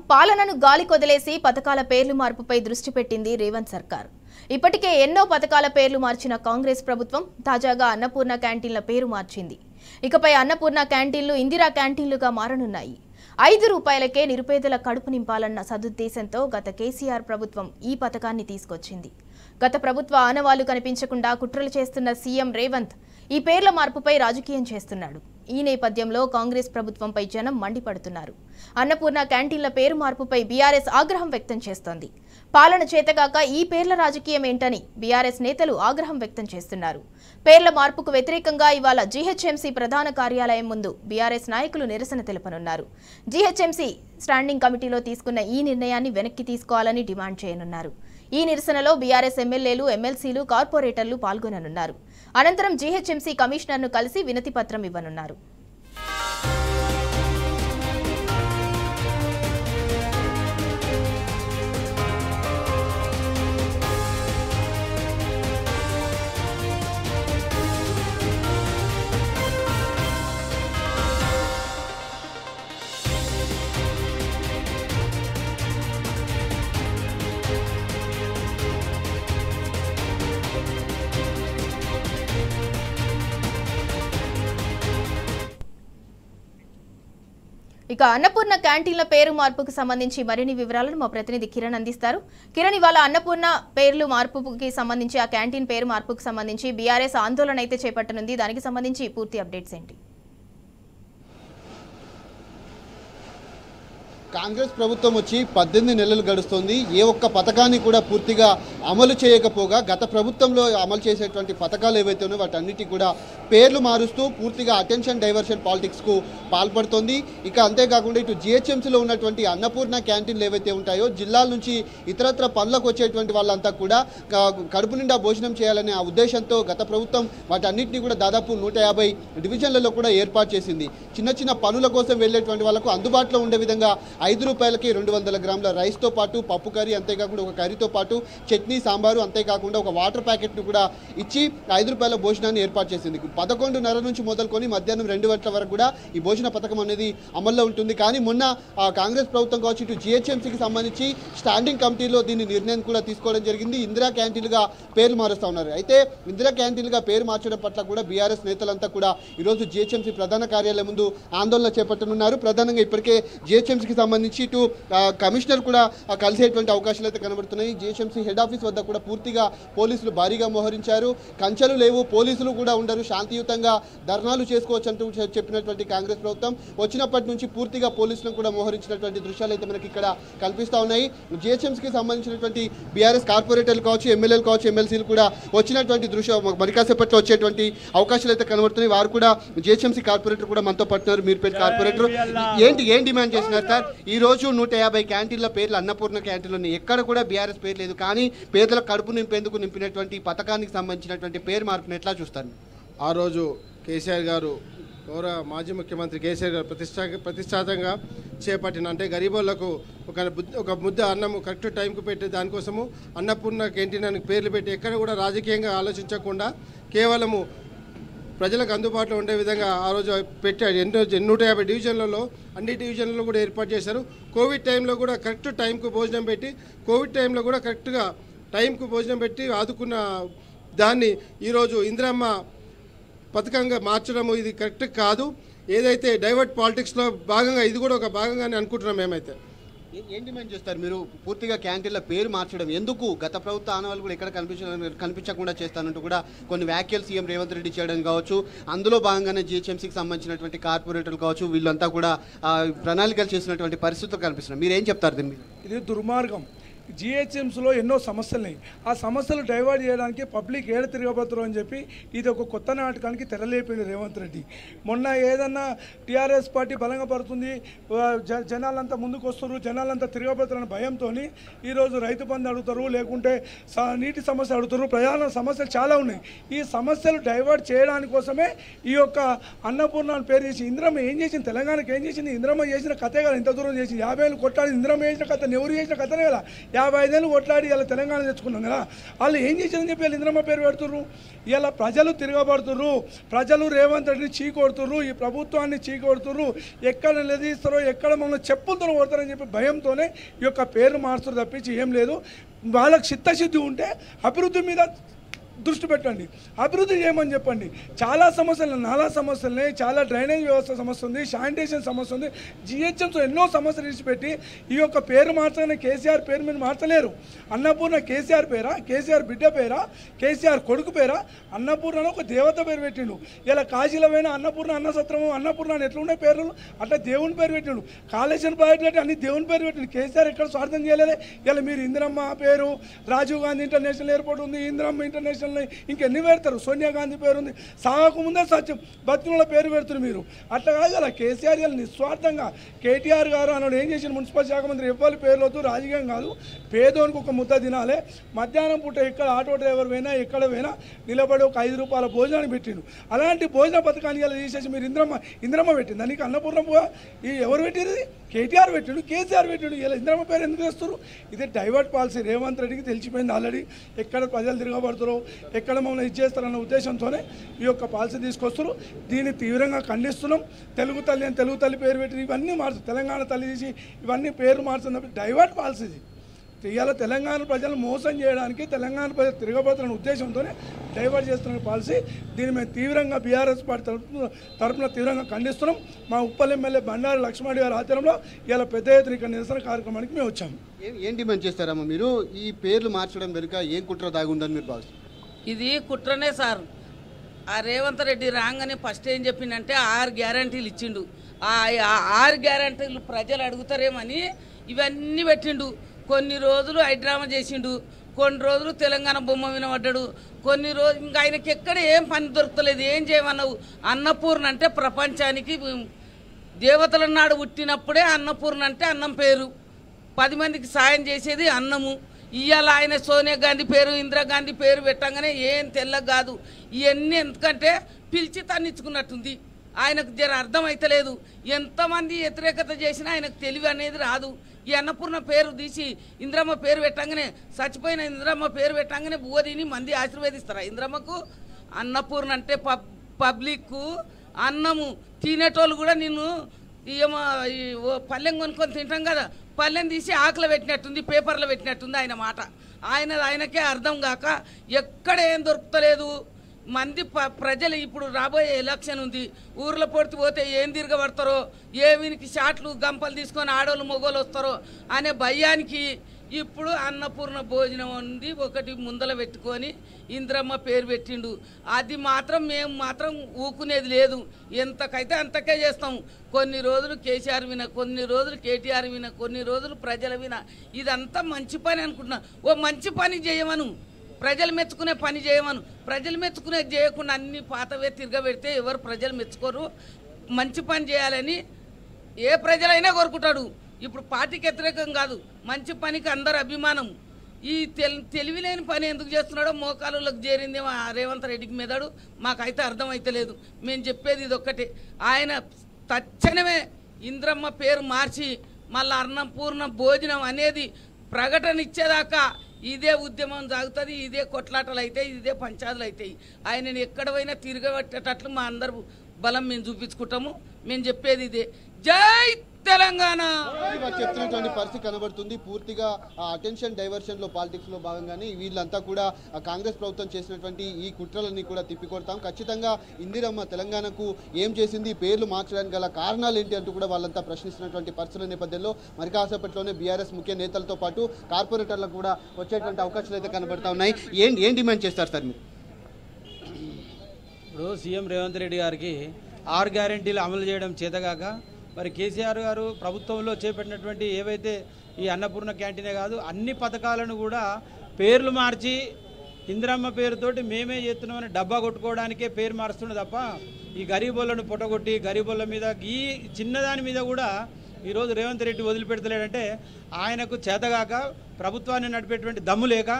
పాలనను గాలి కొదిలేసి పథకాల పేర్లు మార్పుపై దృష్టి పెట్టింది రేవంత్ సర్కార్. ఇప్పటికే ఎన్నో పథకాల పేర్లు మార్చిన కాంగ్రెస్ ప్రభుత్వం తాజాగా అన్నపూర్ణ క్యాంటీన్ల పేరు మార్చింది. ఇకపై అన్నపూర్ణ క్యాంటీన్లు ఇందిరా క్యాంటీన్లుగా మారనున్నాయి. 5 రూపాయలకే నిరుపేదల కడుపు నింపాలన్న సదుద్దేశంతో గత కేసీఆర్ ప్రభుత్వం ఈ పథకాన్ని తీసుకొచ్చింది. గత ప్రభుత్వ ఆనవాళ్లు కనిపించకుండా కుట్రలు చేస్తున్న సీఎం రేవంత్ ఈ పేర్ల మార్పుపై రాజకీయం చేస్తున్నాడు. ఈ నేపథ్యంలో కాంగ్రెస్ ప్రభుత్వంపై జనం మండిపడుతున్నారు. అన్నపూర్ణ క్యాంటీన్ల పేరు మార్పుపై బీఆర్ఎస్ ఆగ్రహం వ్యక్తం చేస్తోంది. పాలన చేతగాక ఈ పేర్ల రాజకీయం ఏంటని బీఆర్ఎస్ నేతలు ఆగ్రహం వ్యక్తం చేస్తున్నారు. పేర్ల మార్పుకు వ్యతిరేకంగా ఇవాళ జీహెచ్ఎంసీ ప్రధాన కార్యాలయం ముందు బీఆర్ఎస్ నాయకులు నిరసన తెలుపనున్నారు. జీహెచ్ఎంసీ స్టాండింగ్ కమిటీలో తీసుకున్న ఈ నిర్ణయాన్ని వెనక్కి తీసుకోవాలని డిమాండ్ చేయనున్నారు. ఈ నిరసనలో బీఆర్ఎస్ ఎమ్మెల్యేలు, ఎమ్మెల్సీలు, కార్పొరేటర్లు పాల్గొననున్నారు. అనంతరం జీహెచ్ఎంసీ కమిషనర్ను కలిసి వినతి పత్రం ఇవ్వనున్నారు. ఇక అన్నపూర్ణ క్యాంటీన్ల పేరు మార్పుకు సంబంధించి మరిన్ని వివరాలను మా ప్రతినిధి కిరణ్ అందిస్తారు. కిరణ్, ఇవాళ అన్నపూర్ణ పేర్లు మార్పుకి సంబంధించి ఆ క్యాంటీన్ పేరు మార్పుకు సంబంధించి బీఆర్ఎస్ ఆందోళన అయితే చేపట్టనుంది. దానికి సంబంధించి పూర్తి అప్డేట్స్ ఏంటి? కాంగ్రెస్ ప్రభుత్వం వచ్చి 18 నెలలు గడుస్తుంది. ఏ ఒక్క పథకాన్ని కూడా పూర్తిగా అమలు చేయకపోగా గత ప్రభుత్వంలో అమలు చేసేటువంటి పథకాలు ఏవైతే ఉన్నాయో వాటన్నిటి కూడా పేర్లు మారుస్తూ పూర్తిగా అటెన్షన్ డైవర్షన్ పాలిటిక్స్కు పాల్పడుతోంది. ఇక అంతేకాకుండా ఇటు జిహెచ్ఎంసీలో ఉన్నటువంటి అన్నపూర్ణ క్యాంటీన్లు ఏవైతే ఉంటాయో జిల్లాల నుంచి ఇతరత్ర పనులకు వచ్చేటువంటి వాళ్ళంతా కూడా కడుపు నిండా భోజనం చేయాలనే ఆ ఉద్దేశంతో గత ప్రభుత్వం వాటన్నిటిని కూడా దాదాపు 150 డివిజన్లలో కూడా ఏర్పాటు చేసింది. చిన్న చిన్న పనుల కోసం వెళ్ళేటువంటి వాళ్ళకు అందుబాటులో ఉండే విధంగా 5 రూపాయలకి 200 గ్రాముల రైస్తో పాటు పప్పు కర్రీ, అంతేకాకుండా ఒక కర్రీతో పాటు చట్నీ, సాంబారు, అంతేకాకుండా ఒక వాటర్ ప్యాకెట్ను కూడా ఇచ్చి 5 రూపాయల భోజనాన్ని ఏర్పాటు చేసింది. 11:30 నుంచి మొదలుకొని మధ్యాహ్నం 2 గంటల వరకు కూడా ఈ భోజన పథకం అనేది అమల్లో ఉంటుంది. కానీ మొన్న కాంగ్రెస్ ప్రభుత్వం కావచ్చు ఇటు జిహెచ్ఎంసీకి సంబంధించి స్టాండింగ్ కమిటీలో దీని నిర్ణయం కూడా తీసుకోవడం జరిగింది. ఇందిరా క్యాంటీన్లుగా పేర్లు మారుస్తూ ఉన్నారు. అయితే ఇందిరా క్యాంటీన్లుగా పేరు మార్చడం పట్ల కూడా బీఆర్ఎస్ నేతలంతా కూడా ఈరోజు జిహెచ్ఎంసీ ప్రధాన కార్యాలయం ముందు ఆందోళన చేపట్టనున్నారు. ప్రధానంగా ఇప్పటికే జిహెచ్ఎంసీకి సంబంధించి ఇటు కమిషనర్ కూడా కలిసేటువంటి అవకాశాలు అయితే కనబడుతున్నాయి. జిహెచ్ఎంసీ హెడ్ ఆఫీస్ వద్ద కూడా పూర్తిగా పోలీసులు భారీగా మోహరించారు. కంచెలు లేవు, పోలీసులు కూడా ఉండరు, శాంతియుతంగా ధర్నాలు చేసుకోవచ్చు అంటూ చెప్పినటువంటి కాంగ్రెస్ ప్రభుత్వం వచ్చినప్పటి నుంచి పూర్తిగా పోలీసులను కూడా మోహరించినటువంటి దృశ్యాలు అయితే మనకి ఇక్కడ కల్పిస్తూ ఉన్నాయి. జిహెచ్ఎంసీకి సంబంధించినటువంటి బీఆర్ఎస్ కార్పొరేటర్లు కావచ్చు, ఎమ్మెల్యేలు కావచ్చు, ఎమ్మెల్సీలు కూడా వచ్చినటువంటి దృశ్యం మరి కాసేపట్లో వచ్చేటువంటి అవకాశాలు అయితే కనబడుతున్నాయి. వారు కూడా జిహెచ్ఎంసీ కార్పొరేటర్ కూడా మనతో పట్టున్నారు. మీరుపేట కార్పొరేటర్ ఏం డిమాండ్ చేసినారు సార్? ఈ రోజు 150 క్యాంటీన్ల పేర్లు అన్నపూర్ణ క్యాంటీన్లు ఉన్నాయి. ఎక్కడ కూడా బీఆర్ఎస్ పేరు లేదు. కానీ పేదల కడుపు నింపేందుకు నింపినటువంటి పథకానికి సంబంధించినటువంటి పేరు మార్పును ఎట్లా చూస్తారు? ఆ రోజు కేసీఆర్ గారు, గౌరవ మాజీ ముఖ్యమంత్రి కేసీఆర్ గారు ప్రతిష్టాతంగా చేపట్టిన అంటే గరీబులకు ఒక ముద్ద అన్నం కరెక్ట్ టైంకు పెట్టే దానికోసము అన్నపూర్ణ క్యాంటీన్ అని పేర్లు పెట్టి ఎక్కడ కూడా రాజకీయంగా ఆలోచించకుండా కేవలము ప్రజలకు అందుబాటులో ఉండే విధంగా ఆ రోజు పెట్టాడు. 150 డివిజన్లలో అన్ని డివిజన్లలో కూడా ఏర్పాటు చేశారు. కోవిడ్ టైంలో కూడా కరెక్ట్ టైంకు భోజనం పెట్టి కోవిడ్ టైంలో కూడా కరెక్ట్గా టైంకు భోజనం పెట్టి ఆదుకున్న దాన్ని ఈరోజు ఇందిరమ్మ పథకంగా మార్చడము ఇది కరెక్ట్ కాదు. ఏదైతే డైవర్ట్ పాలిటిక్స్లో భాగంగా ఇది కూడా ఒక భాగంగానే అనుకుంటున్నాం. మేమైతే ఏం డిమాండ్ చేస్తారు మీరు? పూర్తిగా క్యాంటీన్ల పేరు మార్చడం ఎందుకు? గత ప్రభుత్వ ఆనవాళ్ళు కూడా ఎక్కడ కనిపించకుండా చేస్తానంటూ కూడా కొన్ని వ్యాఖ్యలు సీఎం రేవంత్ రెడ్డి చేయడం కావచ్చు. అందులో భాగంగానే జిహెచ్ఎంసీకి సంబంధించినటువంటి కార్పొరేటర్లు కావచ్చు, వీళ్ళంతా కూడా ప్రణాళికలు చేసినటువంటి పరిస్థితులు కనిపిస్తున్నాయి. మీరు ఏం చెప్తారు దీన్ని? ఇది దుర్మార్గం. జిహెచ్ఎంసీలో ఎన్నో సమస్యలున్నాయి. ఆ సమస్యలు డైవర్ట్ చేయడానికి పబ్లిక్ ఏడ తిరగబోతున్నారు అని చెప్పి ఇది ఒక కొత్త నాటకానికి తెరలేపింది రేవంత్ రెడ్డి. మొన్న ఏదన్నా టీఆర్ఎస్ పార్టీ బలంగా పడుతుంది, జనాలంతా ముందుకు వస్తారు, జనాలంతా తిరగబోతారని భయంతో ఈరోజు రైతు బంధు అడుగుతారు, లేకుంటే నీటి సమస్య అడుగుతారు, ప్రయాణ సమస్యలు చాలా ఉన్నాయి. ఈ సమస్యలు డైవర్ట్ చేయడానికి కోసమే ఈ యొక్క అన్నపూర్ణ పేరు చేసి ఇందిరమ్మ ఏం చేసింది, తెలంగాణకి ఏం చేసింది? ఇందిరమ్మ చేసిన కథే కదా ఇంత దూరం చేసింది. 50 ఏళ్ళు కొట్టాలి ఇందిరమ్మ చేసిన కథ, నెవరు చేసిన కథనే కదా. 55 ఏళ్ళు కొట్లాడి ఇలా తెలంగాణ తెచ్చుకున్నాం కదా, వాళ్ళు ఏం చేశారని చెప్పి వీళ్ళు ఇంద్రమ్మ పేరు పెడుతుర్రు. ఇలా ప్రజలు తిరగబడుతుర్రు, ప్రజలు రేవంత్ రెడ్డిని చీకొడుతుర్రు, ఈ ప్రభుత్వాన్ని చీకొడుతుర్రు, ఎక్కడ నిలదీస్తారో ఎక్కడ మమ్మల్ని చెప్పులతో కొడతారని చెప్పి భయంతోనే ఈ యొక్క పేరు మార్చుతారు తప్పించి ఏం లేదు. వాళ్ళకి చిత్తశుద్ధి ఉంటే అభివృద్ధి మీద దృష్టి పెట్టండి, అభివృద్ధి చేయమని చెప్పండి. చాలా సమస్యలు, నాలా సమస్యలున్నాయి, చాలా డ్రైనేజ్ వ్యవస్థ సమస్య ఉంది, శానిటేషన్ సమస్య ఉంది, జిహెచ్ఎంస్ ఎన్నో సమస్యలు ఇచ్చిపెట్టి ఈ యొక్క పేరు మార్చగానే కేసీఆర్ పేరు మీరు మార్చలేరు. అన్నపూర్ణ కేసీఆర్ పేరా, కేసీఆర్ బిడ్డ పేరా, కేసీఆర్ కొడుకు పేరా? అన్నపూర్ణను ఒక దేవత పేరు పెట్టిండు. ఇలా కాశీలమైన అన్నపూర్ణ అన్నసత్రము అన్నపూర్ణ అని ఎట్లున్నాయి పేర్లు, అట్లా దేవుని పేరు పెట్టిండు. కాళేశ్వరం ప్రాజెక్టు అన్ని దేవుని పేరు పెట్టిండు. కేసీఆర్ ఎక్కడ స్వార్థం చేయలేదే. ఇలా మీరు ఇందిరమ్మ పేరు, రాజీవ్ గాంధీ ఇంటర్నేషనల్ ఎయిర్పోర్ట్ ఉంది, ఇందిరమ్మ ఇంటర్నేషనల్, ఇంకెన్ని పెడతారు, సోనియా గాంధీ పేరు ఉంది, సాగకముందే సత్యం బతుకుల పేరు పెడుతున్నారు మీరు. అట్లా కాదు అలా కేసీఆర్ గారు నిస్వార్థంగా, కేటీఆర్ గారు అన్నాడు ఏం చేసిన మున్సిపల్ శాఖ మంత్రి ఎవ్వరి పేర్లు వద్దు, రాజకీయం కాదు, పేదోనికి ఒక ముద్ద తినాలి, మధ్యాహ్నం పూట ఎక్కడ ఆటో డ్రైవర్ పోయినా ఎక్కడ పోయినా నిలబడి ఒక 5 రూపాయల భోజనాన్ని పెట్టిండు. అలాంటి భోజన పథకాన్ని ఇలా తీసేసి మీరు ఇంద్రమ్మ పెట్టింది, దానికి అన్నపూర్ణ ఈ ఎవరు పెట్టింది? కేటీఆర్ పెట్టిండు, కేసీఆర్ పెట్టిండు. ఇలా ఇంద్రమ్మ పేరు ఎందుకు వేస్తారు? ఇది డైవర్ట్ పాలసీ. రేవంత్ రెడ్డికి తెలిసిపోయింది ఆల్రెడీ ఎక్కడ ప్రజలు తిరగబడుతారో, ఎక్కడ మమ్మల్ని ఇచ్చేస్తారన్న ఉద్దేశంతోనే ఈ యొక్క పాలసీ తీసుకొస్తారు. దీన్ని తీవ్రంగా ఖండిస్తున్నాం. తెలుగు తల్లి అని తెలుగు తల్లి పేరు పెట్టి ఇవన్నీ మార్చు, తెలంగాణ తల్లి తీసి ఇవన్నీ పేరు మార్చుతున్నప్పుడు డైవర్ట్ పాలసీ. ఇవాళ తెలంగాణ ప్రజలను మోసం చేయడానికి, తెలంగాణ ప్రజలు తిరగబడుతున్న ఉద్దేశంతోనే డైవర్ట్ చేస్తున్న పాలసీ. దీన్ని మేము తీవ్రంగా బీఆర్ఎస్ పార్టీ తరఫున తీవ్రంగా ఖండిస్తున్నాం. మా ఉప్పల్ ఎమ్మెల్యే బండారు లక్ష్మణ్ గారి ఆధ్వర్యంలో ఇలా పెద్ద ఎత్తున ఇక్కడ నిరసన కార్యక్రమానికి మేము వచ్చాము. ఏం డిమాండ్ చేస్తారమ్మా మీరు? ఈ పేర్లు మార్చడం వెనుక ఏం కుట్ర దాగుందని మీరు భావిస్తారు? ఇది కుట్రనే సార్. ఆ రేవంత్ రెడ్డి రాగానే ఫస్ట్ ఏం చెప్పిండంటే 6 గ్యారంటీలు ఇచ్చిండు. ఆ 6 గ్యారంటీలు ప్రజలు అడుగుతారేమని ఇవన్నీ పెట్టిండు. కొన్ని రోజులు హైడ్రామా చేసిండు, కొన్ని రోజులు తెలంగాణ బొమ్మ వినబడ్డాడు, కొన్ని రోజులు ఇంకా ఆయనకి ఎక్కడ ఏం పని దొరకలేదు. ఏం చేయమన్నావు? అన్నపూర్ణ అంటే ప్రపంచానికి దేవతల నాడు పుట్టినప్పుడే అన్నపూర్ణ అంటే అన్నం పేరు, 10 మందికి సాయం చేసేది అన్నము. ఇవాళ ఆయన సోనియా గాంధీ పేరు, ఇందిరాగాంధీ పేరు పెట్టంగానే ఏం తెల్లగా కాదు. ఇవన్నీ ఎందుకంటే పిలిచి తన్నిచ్చుకున్నట్టుంది. ఆయనకు జర అర్థం అయితలేదు. ఎంతమంది వ్యతిరేకత చేసినా ఆయనకు తెలివి అనేది రాదు. ఈ అన్నపూర్ణ పేరు తీసి ఇంద్రమ్మ పేరు పెట్టంగానే, చచ్చిపోయిన ఇంద్రమ్మ పేరు పెట్టంగానే బువ్వ తిని మంది ఆశీర్వదిస్తారా ఇంద్రమ్మకు? అన్నపూర్ణ అంటే పబ్లిక్ అన్నము తినేటోళ్ళు కూడా నిన్ను ఏమో పల్లెం కొనుక్కొని తింటాం కదా, పల్లెం తీసి ఆకులు పెట్టినట్టుంది, పేపర్లో పెట్టినట్టుంది ఆయన మాట. ఆయనకే అర్థం కాక ఎక్కడ ఏం దొరుకుతలేదు. మంది ప్రజలు ఇప్పుడు రాబోయే ఎలక్షన్ ఉంది, ఊర్లో పొడిచి పోతే ఏం తిరగబడతారో, ఏమినికి షాట్లు గంపలు తీసుకొని ఆడోళ్ళు మొగోళ్ళు వస్తారో అనే భయానికి ఇప్పుడు అన్నపూర్ణ భోజనం ఉంది ఒకటి ముందల పెట్టుకొని ఇంద్రమ్మ పేరు పెట్టిండు. అది మాత్రం మేము మాత్రం ఊకునేది లేదు, ఎంతకైతే అంతకే చేస్తాం. కొన్ని రోజులు కేసీఆర్ విన, కొన్ని రోజులు కేటీఆర్ విన, కొన్ని రోజులు ప్రజల విన. ఇదంతా మంచి పని అనుకుంటున్నా. ఓ మంచి పని చేయమను, ప్రజలు మెచ్చుకునే పని చేయమను. ప్రజలు మెచ్చుకునేది చేయకుండా అన్ని పాతవే తిరగబెడితే ఎవరు ప్రజలు మెచ్చుకోరు. మంచి పని చేయాలని ఏ ప్రజలైనా కోరుకుంటాడు. ఇప్పుడు పార్టీకి వ్యతిరేకం కాదు, మంచి పనికి అందరు అభిమానం. ఈ తెలివిలేని పని ఎందుకు చేస్తున్నాడో మోకాలులకు చేరిందేమో రేవంత్ రెడ్డికి మెదడు, మాకైతే అర్థమైతలేదు. మేము చెప్పేది ఇది ఒక్కటే, ఆయన తక్షణమే ఇంద్రమ్మ పేరు మార్చి మళ్ళీ అన్నపూర్ణ భోజనం అనేది ప్రకటన ఇచ్చేదాకా ఇదే ఉద్యమం సాగుతుంది, ఇదే కొట్లాటలు అవుతాయి, ఇదే పంచాయతీలు అవుతాయి. ఆయనని ఎక్కడ పోయినా తిరగబట్టేటట్లు మా అందరు బలం మేము చూపించుకుంటాము. మేము చెప్పేది ఇదే, జై తెలంగాణ. చెప్తున్నటువంటి పరిస్థితి కనబడుతుంది. పూర్తిగా అటెన్షన్ డైవర్షన్ లో పాలిటిక్స్ లో భాగంగానే వీళ్ళంతా కూడా కాంగ్రెస్ ప్రభుత్వం చేసినటువంటి ఈ కుట్రలన్నీ కూడా తిప్పికొడతాం. ఖచ్చితంగా ఇందిరమ్మ తెలంగాణకు ఏం చేసింది, పేర్లు మార్చడానికి గల కారణాలు ఏంటి అంటూ కూడా వాళ్ళంతా ప్రశ్నిస్తున్నటువంటి పరిస్థితుల నేపథ్యంలో మరి కాసేపట్లోనే బీఆర్ఎస్ ముఖ్య నేతలతో పాటు కార్పొరేటర్లకు కూడా వచ్చేటువంటి అవకాశాలు అయితే కనబడతా ఉన్నాయి. ఏం డిమాండ్ చేస్తారు సార్ మీరు? ఇప్పుడు సీఎం రేవంత్ రెడ్డి గారికి 6 గ్యారెంటీలు అమలు చేయడం చేతగాక మరి కేసీఆర్ గారు ప్రభుత్వంలో చేపట్టినటువంటి ఏవైతే ఈ అన్నపూర్ణ క్యాంటీనే కాదు అన్ని పథకాలను కూడా పేర్లు మార్చి ఇందిరమ్మ పేరుతోటి మేమే చేస్తున్నామని డబ్బా కొట్టుకోవడానికే పేరు మారుస్తుంది తప్ప ఈ గరీబోళ్ళను పొట్టగొట్టి గరీబోళ్ళ మీద ఈ చిన్నదాని మీద కూడా ఈరోజు రేవంత్ రెడ్డి వదిలిపెడతలేడంటే ఆయనకు చేతగాక ప్రభుత్వాన్ని నడిపేటువంటి దమ్ము లేక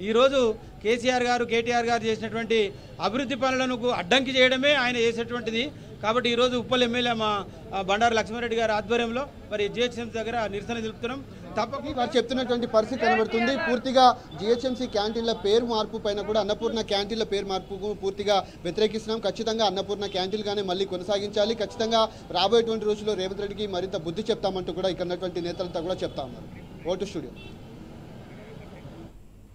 ఈరోజు కేసీఆర్ గారు కేటీఆర్ గారు చేసినటువంటి అభివృద్ధి పనులను అడ్డంకి చేయడమే ఆయన చేసేటువంటిది. కాబట్టి ఈరోజు ఉప్పల్ ఎమ్మెల్యే మా బండారు లక్ష్మారెడ్డి గారి ఆధ్వర్యంలో మరి జిహెచ్ఎంసీ దగ్గర నిరసన తెలుపుతున్నాం. తప్పకుండా వారు చెప్తున్నటువంటి పరిస్థితి కనబడుతుంది. పూర్తిగా జిహెచ్ఎంసీ క్యాంటీన్ల పేరు మార్పు పైన కూడా అన్నపూర్ణ క్యాంటీన్ల పేరు మార్పుకు పూర్తిగా వ్యతిరేకిస్తున్నాం. ఖచ్చితంగా అన్నపూర్ణ క్యాంటీన్గానే మళ్ళీ కొనసాగించాలి. ఖచ్చితంగా రాబోయేటువంటి రోజుల్లో రేవంత్ రెడ్డికి మరింత బుద్ధి చెప్తామంటూ కూడా ఇక్కడ ఉన్నటువంటి నేతలంతా కూడా చెప్తా ఉన్నారు. Vote studio.